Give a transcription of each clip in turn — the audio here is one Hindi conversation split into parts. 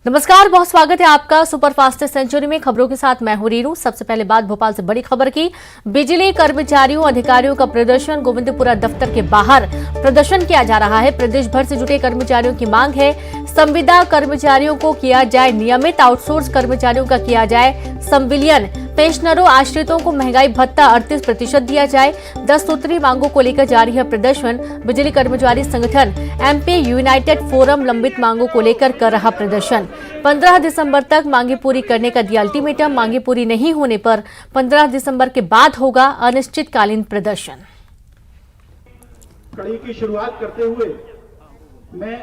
नमस्कार, बहुत स्वागत है आपका सुपरफास्ट सेंचुरी में। खबरों के साथ मैं हूं रीरू। सबसे पहले बात भोपाल से बड़ी खबर की। बिजली कर्मचारियों अधिकारियों का प्रदर्शन। गोविंदपुरा दफ्तर के बाहर प्रदर्शन किया जा रहा है। प्रदेश भर से जुटे कर्मचारियों की मांग है, संविदा कर्मचारियों को किया जाए नियमित, आउटसोर्स कर्मचारियों का किया जाए संविलियन, पेंशनरों आश्रितों को महंगाई भत्ता 38% दिया जाए। 10 सूत्री मांगों को लेकर जारी है प्रदर्शन। बिजली कर्मचारी संगठन एमपी यूनाइटेड फोरम लंबित मांगों को लेकर कर रहा प्रदर्शन। 15 दिसंबर तक मांगे पूरी करने का दिया अल्टीमेटम। मांगे पूरी नहीं होने पर 15 दिसंबर के बाद होगा अनिश्चितकालीन प्रदर्शन। कड़ी की शुरुआत करते हुए मैं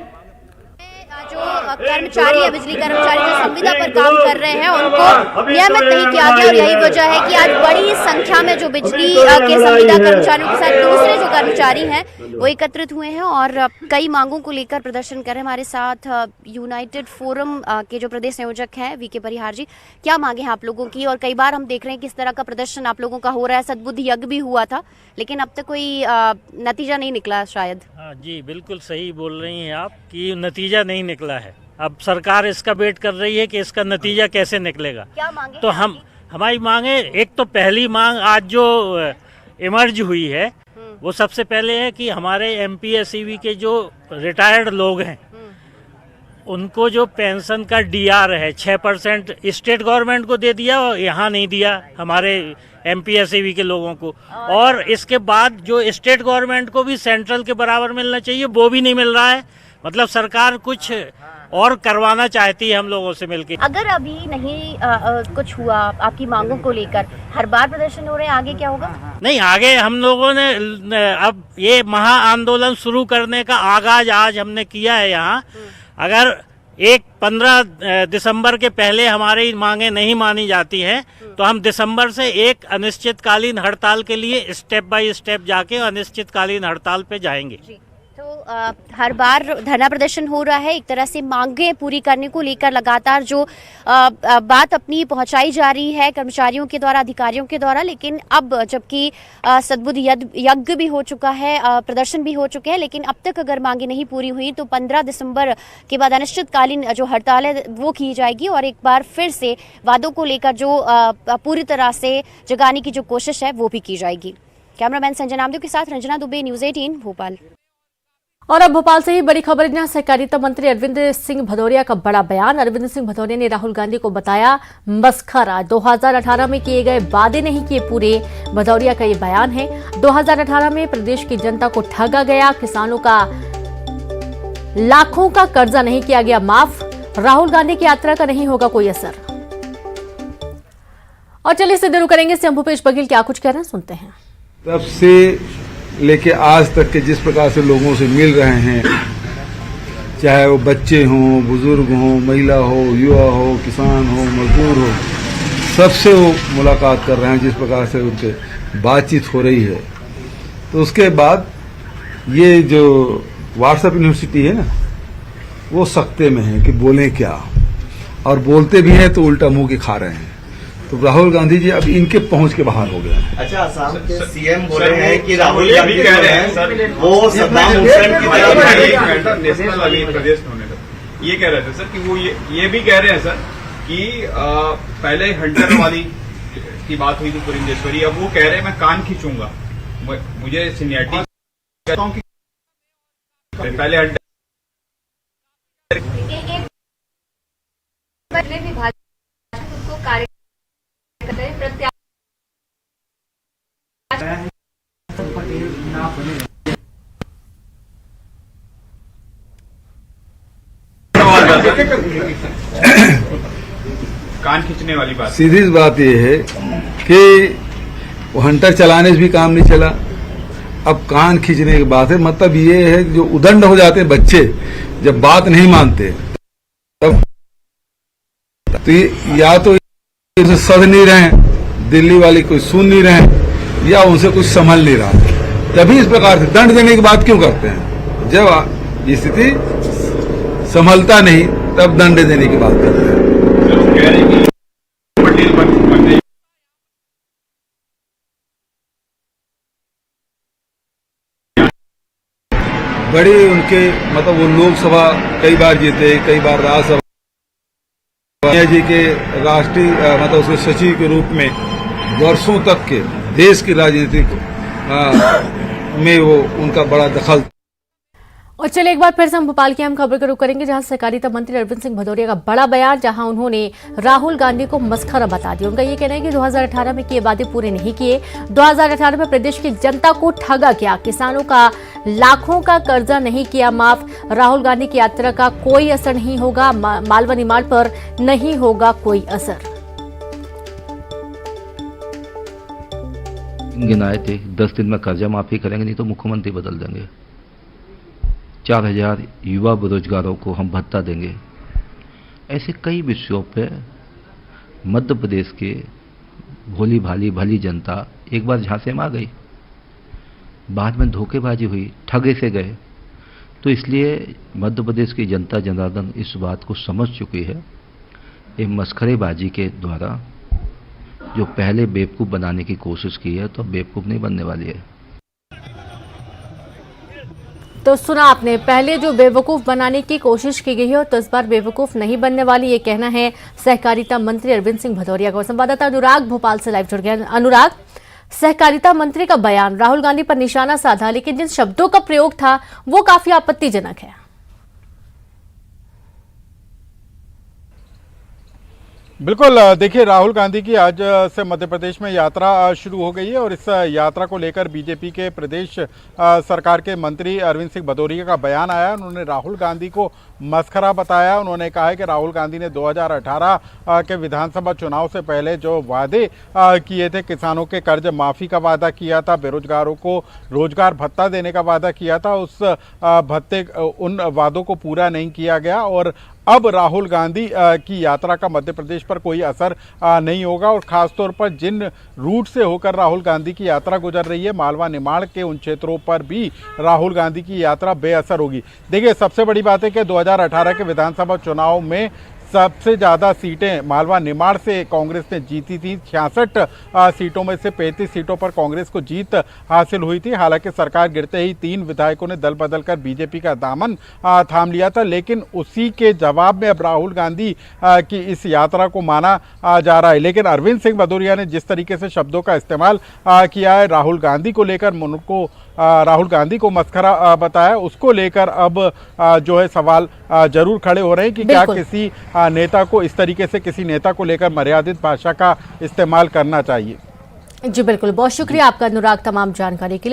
जो कर्मचारी है, बिजली कर्मचारी जो संविदा पर काम कर रहे हैं, उनको नियमित नहीं किया गया और यही वजह है कि आज बड़ी संख्या में जो बिजली के संविदा कर्मचारियों के साथ दूसरे जो कर्मचारी हैं वो एकत्रित हुए हैं और कई मांगों को लेकर प्रदर्शन कर रहे हैं। हमारे साथ यूनाइटेड फोरम के जो प्रदेश संयोजक हैं वीके परिहार जी, क्या मांगे हैं आप लोगों की? और कई बार हम देख रहे हैं किस तरह का प्रदर्शन आप लोगों का हो रहा है। सद्बुद्धि यज्ञ भी हुआ था लेकिन अब तक कोई नतीजा नहीं निकला शायद। हाँ जी, बिल्कुल सही बोल रही हैं आप कि नतीजा नहीं निकला है। अब सरकार इसका वेट कर रही है कि इसका नतीजा कैसे निकलेगा। क्या मांगे तो हमारी मांगे, एक तो पहली मांग आज जो इमर्ज हुई है वो सबसे पहले है कि हमारे एमपीएससीबी के जो रिटायर्ड लोग हैं उनको जो पेंशन का डीआर है 6% स्टेट गवर्नमेंट को दे दिया और यहाँ नहीं दिया हमारे एमपीएससीबी के लोगों को। और इसके बाद जो स्टेट गवर्नमेंट को भी सेंट्रल के बराबर मिलना चाहिए वो भी नहीं मिल रहा है। मतलब सरकार कुछ और करवाना चाहती है हम लोगों से मिलके। अगर अभी नहीं कुछ हुआ आपकी मांगों को लेकर, हर बार प्रदर्शन हो रहे हैं, आगे क्या होगा? नहीं, आगे हम लोगों ने अब ये महा आंदोलन शुरू करने का आगाज आज हमने किया है यहाँ। अगर 15 दिसंबर के पहले हमारी मांगे नहीं मानी जाती हैं तो हम दिसंबर से एक अनिश्चितकालीन हड़ताल के लिए स्टेप बाय स्टेप जाके अनिश्चितकालीन हड़ताल पे जाएंगे। तो हर बार धरना प्रदर्शन हो रहा है, एक तरह से मांगे पूरी करने को लेकर लगातार जो बात अपनी पहुंचाई जा रही है कर्मचारियों के द्वारा, अधिकारियों के द्वारा। लेकिन अब जबकि सद्बुद्धि यज्ञ भी हो चुका है, प्रदर्शन भी हो चुके हैं, लेकिन अब तक अगर मांगे नहीं पूरी हुई तो 15 दिसंबर के बाद अनिश्चितकालीन जो हड़ताल है वो की जाएगी और एक बार फिर से वादों को लेकर जो पूरी तरह से जगाने की जो कोशिश है वो भी की जाएगी। कैमरामैन संजय नामदेव के साथ रंजना दुबे, न्यूज़ 18 भोपाल। और अब भोपाल से ही बड़ी खबर। सहकारिता मंत्री अरविंद सिंह भदौरिया का बड़ा बयान। अरविंद सिंह भदौरिया ने राहुल गांधी को बताया मस्खरा। 2018 में किए गए वादे नहीं किए पूरे, भदौरिया का ये बयान है। 2018 में प्रदेश की जनता को ठगा गया, किसानों का लाखों का कर्जा नहीं किया गया माफ, राहुल गांधी की यात्रा का नहीं होगा कोई असर। और चलिए सीधे रुक करेंगे से भूपेश बघेल क्या कुछ कह रहे हैं, सुनते हैं। तब से लेके आज तक के जिस प्रकार से लोगों से मिल रहे हैं, चाहे वो बच्चे हों, बुजुर्ग हों, महिला हो, युवा हो, किसान हो, मजदूर हो, सबसे वो मुलाकात कर रहे हैं, जिस प्रकार से उनके बातचीत हो रही है। तो उसके बाद ये जो व्हाट्सएप यूनिवर्सिटी है ना, वो सख्ते में है कि बोलें क्या, और बोलते भी हैं तो उल्टा मुंह के खा रहे हैं। तो राहुल गांधी जी अब इनके पहुंच के बाहर हो गए। अच्छा, असम के सीएम बोले हैं कि राहुल गांधी कह रहे हैं वो सद्दाम हुसैन की तरह नेशनल अभी प्रदेश होने लगा। ये कह रहे थे सर कि वो ये भी कह रहे हैं सर कि पहले हंटर वाली की बात हुई थी पुरंदेश्वरी, अब वो कह रहे हैं मैं कान खींचूंगा, मुझे सीनियरिटी पहले हंटर कान खींचने वाली बात। सीधी बात यह है कि वो हंटर चलाने से भी काम नहीं चला, अब कान खींचने की बात है। मतलब ये है जो उदंड हो जाते हैं बच्चे जब बात नहीं मानते, तब तो या तो सध नहीं रहे, दिल्ली वाली कोई सुन नहीं रहे, या उनसे कुछ संभल नहीं रहा, तभी इस प्रकार से दंड देने की बात क्यों करते हैं? जब स्थिति संभलता नहीं तब दंड देने की बात करते हैं। बड़े उनके मतलब वो लोकसभा कई बार जीते, कई बार राज्यसभा सोनिया जी के राष्ट्रीय मतलब उसके सचिव के रूप में वर्षों तक के देश की राजनीति में वो उनका बड़ा दखल। और चलिए एक बार फिर से हम भोपाल की अहम खबर का रुख करेंगे, जहां सहकारिता मंत्री अरविंद सिंह भदौरिया का बड़ा बयान, जहां उन्होंने राहुल गांधी को मस्खरा बता दिया। उनका ये कहना है कि 2018 में किए वादे पूरे नहीं किए, 2018 में प्रदेश की जनता को ठगा किया, किसानों का लाखों का कर्जा नहीं किया माफ, राहुल गांधी की यात्रा का कोई असर नहीं होगा, मालवा निर्माण पर नहीं होगा कोई असर। गिनाए थे 10 दिन में कर्जा माफी करेंगे, नहीं तो मुख्यमंत्री बदल देंगे, 4000 युवा बेरोजगारों को हम भत्ता देंगे। ऐसे कई विषयों पे मध्य प्रदेश के भोली भाली भली जनता एक बार झांसे में आ गई, बाद में धोखेबाजी हुई, ठगे से गए। तो इसलिए मध्य प्रदेश की जनता जनार्दन इस बात को समझ चुकी है, ये मस्खरेबाजी के द्वारा जो पहले बेवकूफ़ बनाने की कोशिश की है तो बेवकूफ़ नहीं बनने वाली है। तो सुना आपने, पहले जो बेवकूफ बनाने की कोशिश की गई है तो इस बार बेवकूफ नहीं बनने वाली, ये कहना है सहकारिता मंत्री अरविंद सिंह भदौरिया का। संवाददाता अनुराग भोपाल से लाइव जुड़ गया। अनुराग, सहकारिता मंत्री का बयान राहुल गांधी पर निशाना साधा, लेकिन जिन शब्दों का प्रयोग था वो काफी आपत्तिजनक है। बिल्कुल, देखिए राहुल गांधी की आज से मध्य प्रदेश में यात्रा शुरू हो गई है और इस यात्रा को लेकर बीजेपी के प्रदेश सरकार के मंत्री अरविंद सिंह भदौरिया का बयान आया। उन्होंने राहुल गांधी को मस्खरा बताया। उन्होंने कहा है कि राहुल गांधी ने 2018 के विधानसभा चुनाव से पहले जो वादे किए थे, किसानों के कर्ज माफ़ी का वादा किया था, बेरोजगारों को रोजगार भत्ता देने का वादा किया था, उस भत्ते उन वादों को पूरा नहीं किया गया और अब राहुल गांधी की यात्रा का मध्य प्रदेश पर कोई असर नहीं होगा। और ख़ासतौर पर जिन रूट से होकर राहुल गांधी की यात्रा गुजर रही है, मालवा निमाड़ के उन क्षेत्रों पर भी राहुल गांधी की यात्रा बेअसर होगी। देखिए, सबसे बड़ी बात है कि 2018 के विधानसभा चुनाव में सबसे ज़्यादा सीटें मालवा निमाड़ से कांग्रेस ने जीती थी। 66 सीटों में से 35 सीटों पर कांग्रेस को जीत हासिल हुई थी। हालांकि सरकार गिरते ही 3 विधायकों ने दल बदल कर बीजेपी का दामन थाम लिया था, लेकिन उसी के जवाब में अब राहुल गांधी की इस यात्रा को माना जा रहा है। लेकिन अरविंद सिंह भदौरिया ने जिस तरीके से शब्दों का इस्तेमाल किया है, राहुल गांधी को लेकर उनको राहुल गांधी को मस्खरा बताया, उसको लेकर अब जो है सवाल जरूर खड़े हो रहे हैं कि क्या किसी नेता को इस तरीके से किसी नेता को लेकर मर्यादित भाषा का इस्तेमाल करना चाहिए। जी बिल्कुल, बहुत शुक्रिया आपका अनुराग तमाम जानकारी के लिए।